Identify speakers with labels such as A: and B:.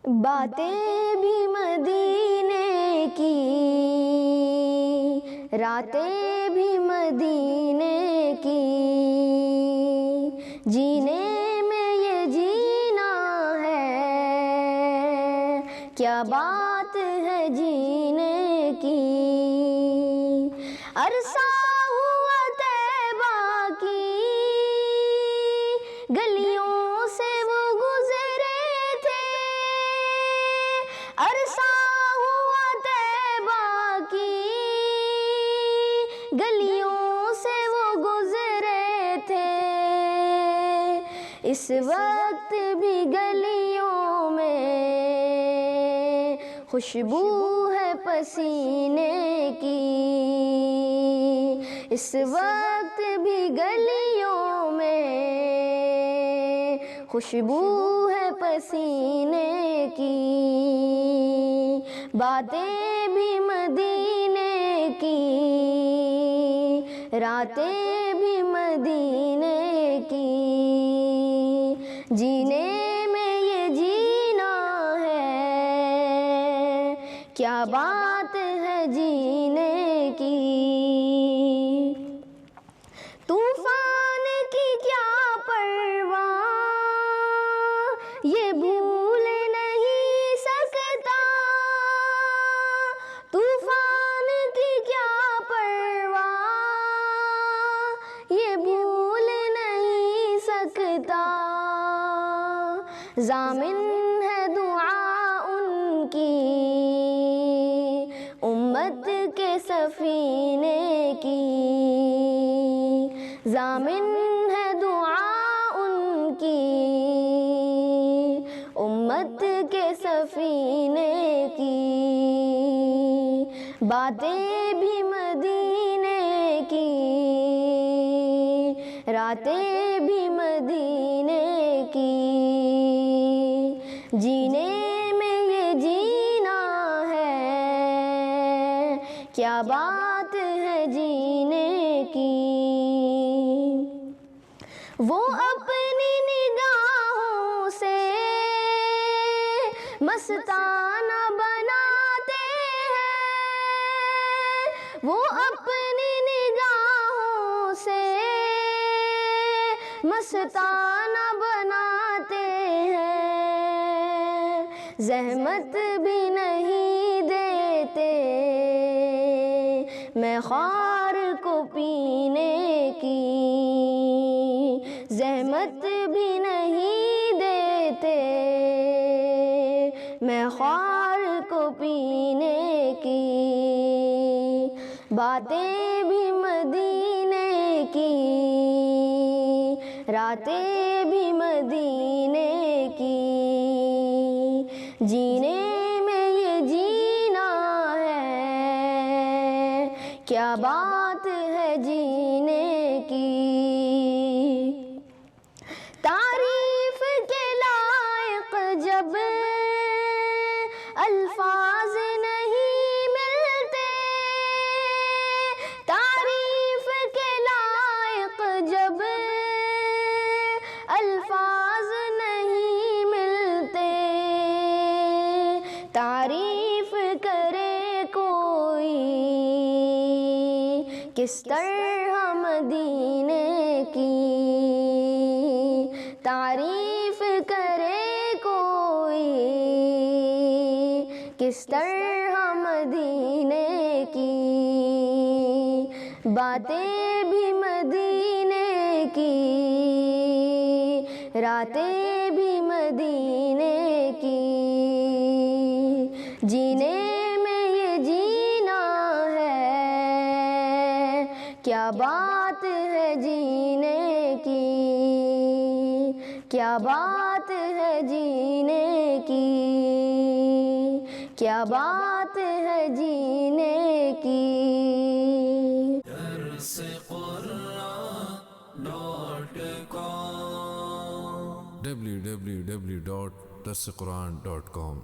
A: باتیں بھی مدینے کی، راتیں بھی مدینے کی، جینے میں یہ جینا ہے، کیا بات ہے جینے کی۔ عرصہ ہوا طیبہ کی گلیوں سے وہ گزرے تھے، عرصہ ہوا طیبہ کی گلیوں سے وہ گزرے تھے، اس وقت بھی گلیوں میں خوشبو ہے پسینے کی، اس وقت بھی گلیوں میں خوشبو ہے پسینے کی۔ باتیں بھی مدینے کی، راتیں بھی مدینے کی، جینے میں یہ جینا ہے، کیا بات ہے جینے کی۔ طوفان کی کیا پرواہ یہ بھول نہیں سکتا، طوفان کی کیا پرواہ یہ بھول نہیں سکتا، ضامن ہے دعا ان کی امت کے سفینے کی، ضامن ہے دعا ان کی امت کے سفینے کی۔ باتیں بھی مدینے کی، راتیں بھی مدینے کی، جینے میں یہ جینا ہے، کیا بات ہے جینے کی۔ وہ اپنی نگاہوں سے مستانہ بناتے ہیں، وہ اپنی نگاہوں سے مستانہ بناتے ہیں، زحمت بھی نہیں دیتے میں خار کو پینے کی، زحمت بھی نہیں دیتے میں خار کو پینے کی۔ باتیں بھی مدینے کی، راتیں بھی مدینے کی، جینے میں یہ جینا ہے، کیا بات ہے جینے کی۔ تعریف کے لائق جب الفاظ نہیں ملتے، تعریف کے لائق جب الفاظ نہیں ملتے، تعریف کرے کوئی کس طرح مدینے کی، تعریف کرے کوئی کس طرح مدینے کی۔ باتیں بھی مدینے کی، راتیں بھی مدینے کی، جینے میں یہ جینا ہے، کیا بات ہے جینے کی، کیا بات ہے جینے کی، کیا بات ہے جینے کی۔
B: www.darsequran.com